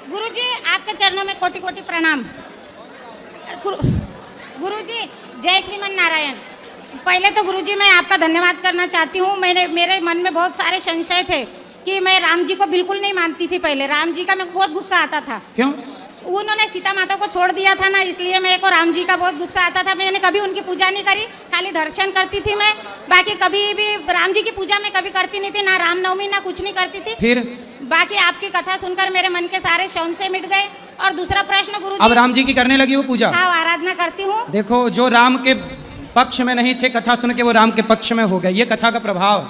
गुरुजी आपके चरणों में कोटि कोटि प्रणाम। गुरुजी जय श्रीमन नारायण। पहले तो गुरुजी मैं आपका धन्यवाद करना चाहती हूँ। मेरे मन में बहुत सारे संशय थे कि मैं राम जी को बिल्कुल नहीं मानती थी। पहले राम जी का मेरे को बहुत गुस्सा आता था। क्यों? उन्होंने सीता माता को छोड़ दिया था ना, इसलिए मेरे को राम जी का बहुत गुस्सा आता था। मैंने कभी उनकी पूजा नहीं करी, खाली दर्शन करती थी मैं। बाकी कभी भी राम जी की पूजा मैं कभी करती नहीं थी, ना रामनवमी ना कुछ नहीं करती थी। फिर बाकी आपकी कथा सुनकर मेरे मन के सारे संशय मिट गए। और दूसरा प्रश्न गुरुजी, अब राम जी की करने लगी हो पूजा? हाँ, आराधना करती हूँ। देखो, जो राम के पक्ष में नहीं थे, कथा सुन के वो राम के पक्ष में हो गए। ये कथा का प्रभाव।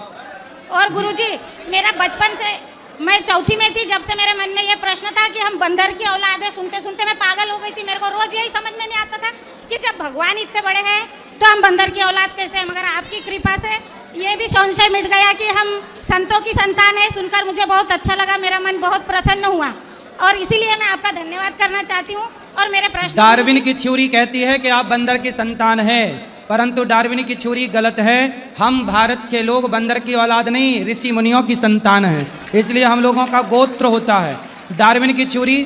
और गुरुजी मेरा बचपन से, मैं चौथी में थी जब से मेरे मन में ये प्रश्न था कि हम बंदर की औलाद है। सुनते सुनते मैं पागल हो गई थी। मेरे को रोज यही समझ में नहीं आता था कि जब भगवान इतने बड़े हैं तो हम बंदर की औलाद कैसे हैं। मगर आपकी कृपा से ये भी संशय मिट गया कि हम संतों की संतान है। सुनकर मुझे बहुत अच्छा लगा, मेरा मन बहुत प्रसन्न हुआ और इसीलिए मैं आपका धन्यवाद करना चाहती हूँ। और मेरे प्रश्न, डार्विन की थ्योरी कहती है कि आप बंदर की संतान हैं, परंतु डार्विन की थ्योरी गलत है। हम भारत के लोग बंदर की औलाद नहीं, ऋषि मुनियों की संतान हैं, इसलिए हम लोगों का गोत्र होता है। डार्विन की थ्योरी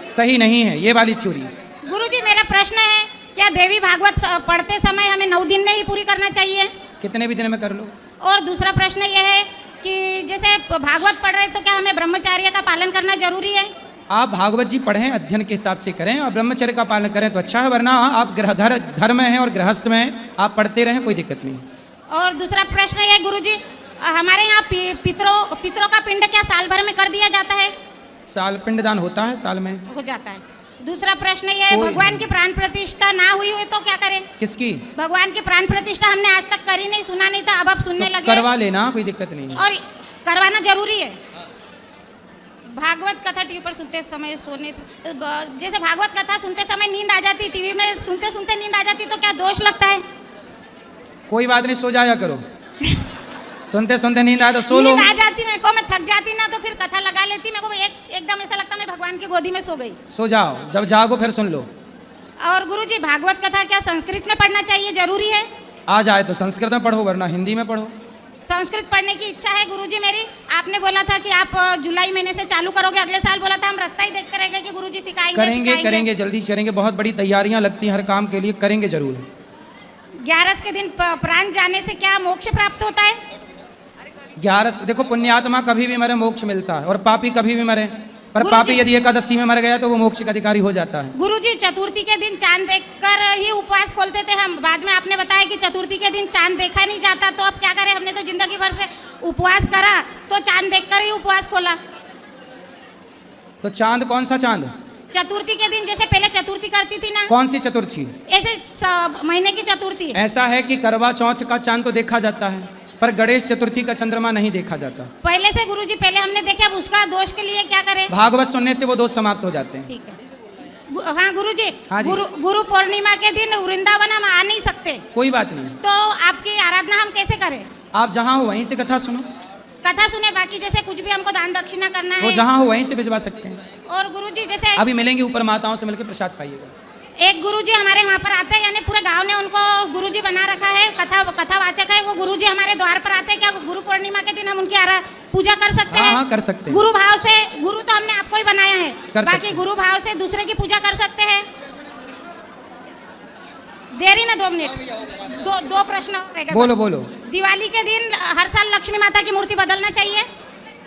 सही नहीं है, ये वाली थ्योरी। गुरुजी मेरा प्रश्न है, क्या देवी भागवत पढ़ते समय हमें 9 दिन में ही पूरी करना चाहिए? कितने भी दिन में कर लो। और दूसरा प्रश्न यह है कि जैसे भागवत पढ़ रहे तो क्या हमें ब्रह्मचर्य का पालन करना जरूरी है? आप भागवत जी पढ़ें, अध्ययन के हिसाब से करें और ब्रह्मचर्य का पालन करें तो अच्छा है, वरना आप घर में हैं और गृहस्थ में हैं, आप पढ़ते रहें, कोई दिक्कत नहीं। और दूसरा प्रश्न ये गुरुजी, हमारे यहाँ पितरों का पिंड क्या साल भर में कर दिया जाता है? साल पिंडदान होता है, साल में हो जाता है। दूसरा प्रश्न ये है, भगवान की प्राण प्रतिष्ठा ना हुई हुई तो क्या करें? किसकी? भगवान की प्राण प्रतिष्ठा हमने आज तक करी नहीं, सुना नहीं था, अब आप सुनने तो लगे। करवा लेना, कोई दिक्कत नहीं है। और करवाना जरूरी है। भागवत कथा टीवी पर सुनते समय सोने से, जैसे भागवत कथा सुनते समय नींद आ जाती, टीवी में सुनते सुनते नींद आ जाती, तो क्या दोष लगता है? कोई बात नहीं, सो जाया करो। सुनते सुनते नींद आए तो सो लो। नींद आ जाती मेरे को, मैं थक जाती ना तो फिर कथा लगा लेती, मेरे को एकदम ऐसा लगता मैं भगवान की गोदी में सो गई। सो जाओ, जब जागो फिर सुन लो। और गुरुजी भागवत कथा क्या संस्कृत में पढ़ना चाहिए, जरूरी है? आ जाए तो संस्कृत में पढ़ो, वरना हिंदी में पढ़ो। संस्कृत पढ़ने की इच्छा है गुरुजी मेरी। आपने बोला था कि आप जुलाई महीने से चालू करोगे, अगले साल बोला था, हम रास्ता ही देखते रह गए कि गुरुजी सिखाएंगे। करेंगे, जल्दी करेंगे। बहुत बड़ी तैयारियां लगती हैं हर काम के लिए, करेंगे जरूर। 11 के दिन प्राण जाने से क्या मोक्ष प्राप्त होता है? 11 देखो, पुण्यात्मा कभी भी मरे मोक्ष मिलता है और पापी कभी भी मरे, पर पापी यदि एकादशी में मर गया तो वो मोक्ष का अधिकारी हो जाता है। गुरुजी चतुर्थी के दिन चांद देखकर ही उपवास खोलते थे हम, बाद में आपने बताया कि चतुर्थी के दिन चांद देखा नहीं जाता, तो अब क्या करें? हमने तो जिंदगी भर से उपवास करा तो चांद देखकर ही उपवास खोला। तो चांद कौन सा चांद? चतुर्थी के दिन, जैसे पहले चतुर्थी करती थी ना। कौन सी चतुर्थी? ऐसे महीने की चतुर्थी। ऐसा है कि करवा चौथ का चांद तो देखा जाता है, पर गणेश चतुर्थी का चंद्रमा नहीं देखा जाता। पहले से गुरुजी, पहले हमने देखा, अब उसका दोष के लिए क्या करें? भागवत सुनने से वो दोष समाप्त हो जाते हैं। ठीक है। हाँ गुरुजी, हाँ जी। गुरु पूर्णिमा के दिन वृंदावन हम आ नहीं सकते, कोई बात नहीं, तो आपकी आराधना हम कैसे करें? आप जहाँ हो वहीं से कथा सुनो। कथा सुने, बाकी जैसे कुछ भी हमको दान दक्षिणा करना वो है, जहाँ हो वहीं से भिजवा सकते हैं। और गुरुजी जैसे अभी मिलेंगे, ऊपर माताओं से मिलकर प्रसाद पाइएगा। एक गुरुजी हमारे वहाँ पर आते हैं, यानी पूरे गांव ने उनको गुरुजी बना रखा है, कथावाचक है वो गुरुजी हमारे द्वार पर आते हैं। क्या गुरु पूर्णिमा के दिन हम उनकी पूजा कर सकते हैं? हाँ, कर सकते हैं। गुरु भाव से, गुरु तो हमने आपको ही बनाया है, कर बाकी गुरु भाव से दूसरे की पूजा कर सकते हैं। देरी ना 2 मिनट, दो प्रश्न रहेगा। बोलो बोलो। दिवाली के दिन हर साल लक्ष्मी माता की मूर्ति बदलना चाहिए?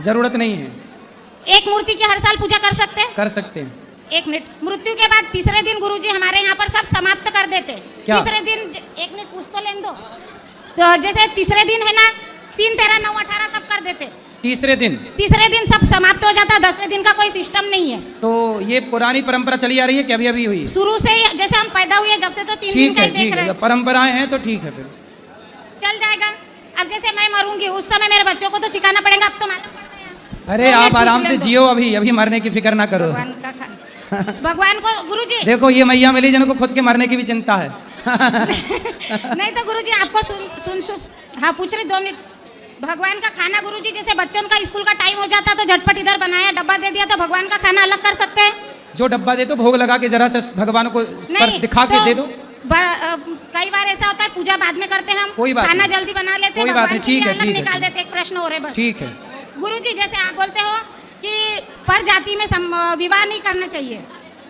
जरूरत नहीं है, एक मूर्ति की हर साल पूजा कर सकते हैं? कर सकते हैं। 1 मिनट। मृत्यु के बाद तीसरे दिन गुरुजी हमारे यहाँ पर सब समाप्त कर देते। क्या? तीसरे दिन 1 मिनट पूछ तो लेने दो। तो जैसे तीसरे दिन है ना, 3, 13, 9, 18 सब कर देते। तीसरे दिन सब समाप्त हो जाता, 10वें दिन का कोई सिस्टम नहीं है। तो ये पुरानी परंपरा चली आ रही है कि अभी अभी हुई? शुरू से ही, जैसे हम पैदा हुए जब से तो 3 दिन का ही देख रहे हैं। परंपराएं हैं तो ठीक है, फिर चल जाएगा। अब जैसे मैं मरूंगी उस समय मेरे बच्चों को तो सिखाना पड़ेगा, अब तो मालूम पड़ गया। अरे आप आराम से जियो, अभी मरने की फिक्र ना करो। भगवान को गुरुजी देखो, ये मैया मिली जिनको खुद के मरने की भी चिंता है। नहीं तो गुरुजी आपको सुन हाँ पूछ रहे, 2 मिनट। भगवान का खाना गुरुजी, जैसे बच्चों का स्कूल का टाइम हो जाता तो झटपट इधर बनाया, डब्बा दे दिया, तो भगवान का खाना अलग कर सकते हैं? जो डब्बा दे दो, भोग लगा के जरा से भगवान को स्पर्श दिखा के दे दो। कई बार ऐसा होता है पूजा बाद में करते हैं हम, कोई बात खाना नहीं। जल्दी बना लेते हैं, कोई बात भगवान नहीं, के लिए ठीक है, अलग ठीक है, निकाल देते। एक प्रश्न हो रहे बस। ठीक है गुरुजी जैसे आप बोलते हो कि पर जाति में विवाह नहीं करना चाहिए।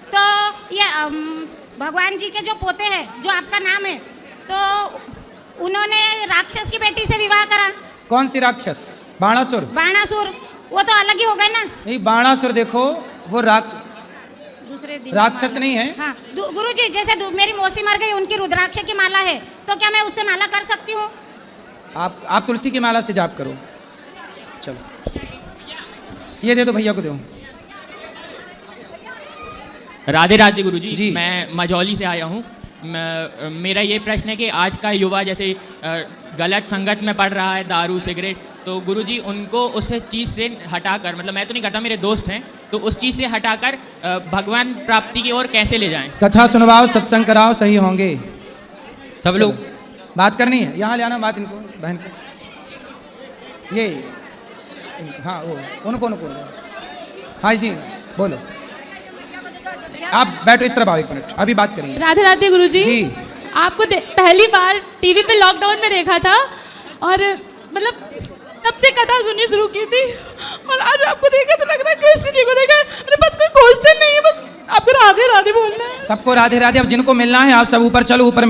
तो ये भगवान जी के जो पोते हैं, जो आपका नाम है, तो उन्होंने राक्षस की बेटी से विवाह करा। कौन सी राक्षस? बाणासुर? बाणासुर, वो तो अलग ही हो गए ना। नहीं, बाणासुर देखो वो दूसरे दिन राक्षस नहीं है। हाँ गुरुजी, जैसे मेरी मौसी मर गई, उनकी रुद्राक्ष की माला है, तो क्या मैं उससे माला कर सकती हूँ? आप तुलसी की माला से जाप करो। चलो ये दे दो, भैया को दो। राधे राधे गुरुजी जी। मैं मझौली से आया हूँ। मेरा ये प्रश्न है कि आज का युवा जैसे गलत संगत में पड़ रहा है, दारू सिगरेट, तो गुरुजी उनको उस चीज़ से हटाकर, मतलब मैं तो नहीं करता, मेरे दोस्त हैं, तो उस चीज़ से हटाकर भगवान प्राप्ति की ओर कैसे ले जाएं? कथा सुनवाओ, सत्संग कराओ, सही होंगे सब चलो। लोग। बात करनी है, यहाँ ले आना बात इनको, बहन को। ये हाँ वो उनको हाँ जी बोलो। आप बैठो, इस तरफ आओ, 1 मिनट अभी बात करेंगे। राधे राधे गुरुजी। जी। आपको पहली बार टीवी पे लॉकडाउन में देखा था और मतलब तब से कथा सुननी शुरू की थी, और आज आपको देखा तो लग रहा है कृष्ण जी को देखा। मेरे पास कोई क्वेश्चन नहीं है, बस आपको राधे राधे बोलना है। सबको राधे राधे। अब जिनको मिलना है आप सब ऊपर चलो, ऊपर